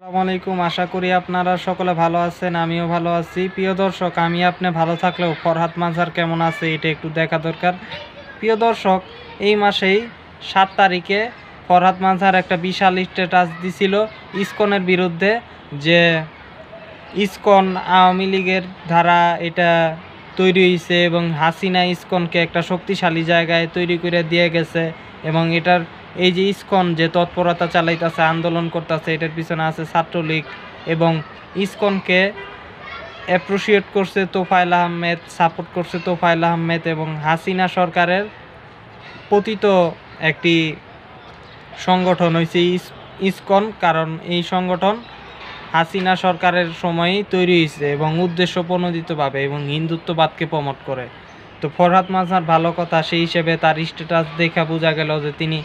আসসালামু আলাইকুম। আশা করি আপনারা সকলে ভালো আছেন, আমিও ভালো আছি। প্রিয় দর্শক, আমি আপনি ভালো থাকলেও ফরহাদ মাঝার কেমন আছে এটা একটু দেখা দরকার। প্রিয় দর্শক, এই মাসেই 7 তারিখে ফরহাদ মাঝার একটা বিশাল স্ট্যাটাস দিছিল ইসকনের বিরুদ্ধে, যে ইসকন আওয়ামী লীগের দ্বারা এটা তৈরি হয়েছে এবং হাসিনা ইসকনকে একটা শক্তিশালী জায়গায় তৈরি করে দিয়ে গেছে, এবং এটার এই যে ইসকন যে তৎপরতা চালাইতেছে, আন্দোলন করতেছে, এটার পিছনে আছে ছাত্রলীগ, এবং ইসকনকে অ্যাপ্রিসিয়েট করছে তোফায়েল আহমেদ, সাপোর্ট করছে তোফায়েল আহমেদ, এবং হাসিনা সরকারের পতিত একটি সংগঠন হয়েছে ইসকন। কারণ এই সংগঠন হাসিনা সরকারের সময়ই তৈরি হয়েছে এবং উদ্দেশ্য প্রণোদিতভাবে এবং হিন্দুত্ববাদকে প্রমোট করে। তো ফরহাদ মাঝার ভালো কথা, সেই হিসেবে তার স্ট্যাটাস দেখা বোঝা গেল যে তিনি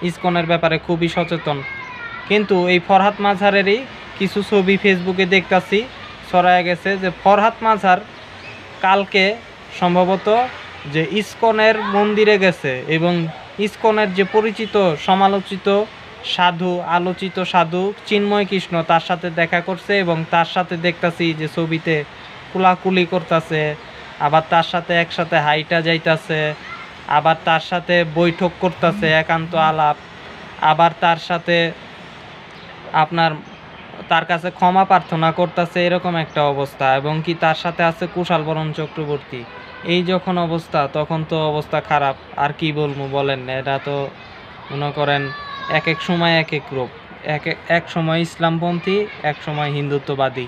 ইসকনের ব্যাপারে খুবই সচেতন। কিন্তু এই ফরহাদ মাঝারেরই কিছু ছবি ফেসবুকে দেখতাছি ছড়ায় গেছে যে ফরহাদ মাঝার কালকে সম্ভবত যে ইসকনের মন্দিরে গেছে এবং ইসকনের যে পরিচিত সমালোচিত সাধু, আলোচিত সাধু চিন্ময় কৃষ্ণ তার সাথে দেখা করছে, এবং তার সাথে দেখতাছি যে ছবিতে কুলাকুলি করতেছে, আবার তার সাথে একসাথে হাইটা যাইতাছে, আবার তার সাথে বৈঠক করতেছে, একান্ত আলাপ, আবার তার সাথে আপনার তার কাছে ক্ষমা প্রার্থনা করতেছে, এরকম একটা অবস্থা। এবং কি তার সাথে আছে কুশালবরণ চক্রবর্তী। এই যখন অবস্থা, তখন তো অবস্থা খারাপ। আর কি বলবো বলেন, এটা তো মনে করেন এক এক সময় এক এক রূপ, এক সময় ইসলামপন্থী, এক সময় হিন্দুত্ববাদী।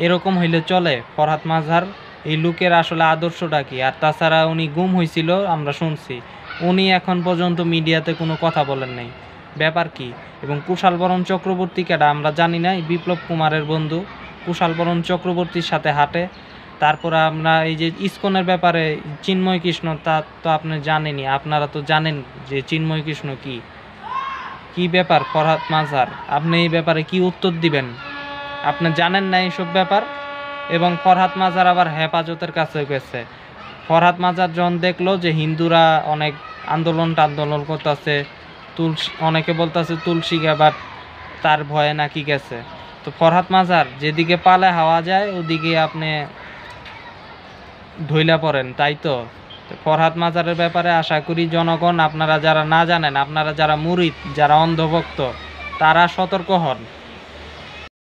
এরকম হইলে চলে? ফরহাদ মাঝার এই লোকের আসলে আদর্শটা কি? আর তাছাড়া উনি গুম হয়েছিল, আমরা শুনছি, উনি এখন পর্যন্ত মিডিয়াতে কোনো কথা বলেন নাই, ব্যাপার কি? এবং কুশালবরণ চক্রবর্তী কেডা আমরা জানি না, বিপ্লব কুমারের বন্ধু কুশালবরণ চক্রবর্তীর সাথে হাঁটে। তারপরে আমরা এই যে ইসকনের ব্যাপারে চিন্ময় কৃষ্ণ, তা তো আপনি জানেনই, আপনারা তো জানেন যে চিন্ময় কৃষ্ণ কি ব্যাপার। ফরহাদ মাঝার, আপনি এই ব্যাপারে কি উত্তর দিবেন? আপনি জানেন না এইসব ব্যাপার। এবং ফরহাদ মাঝার আবার হেফাজতের কাছে গেছে। ফরহাদ মাঝার যখন দেখলো যে হিন্দুরা অনেক আন্দোলন করতেছে, অনেকে বলতেছে তুলসী আবার তার ভয়ে নাকি গেছে। তো ফরহাদ মাঝার যেদিকে পালে হাওয়া যায় ওদিকে আপনি ঢইলা পড়েন, তাই তো। ফরহাদ মাজারের ব্যাপারে আশা করি জনগণ, আপনারা যারা না জানেন, আপনারা যারা মুরিদ, যারা অন্ধভক্ত, তারা সতর্ক হন।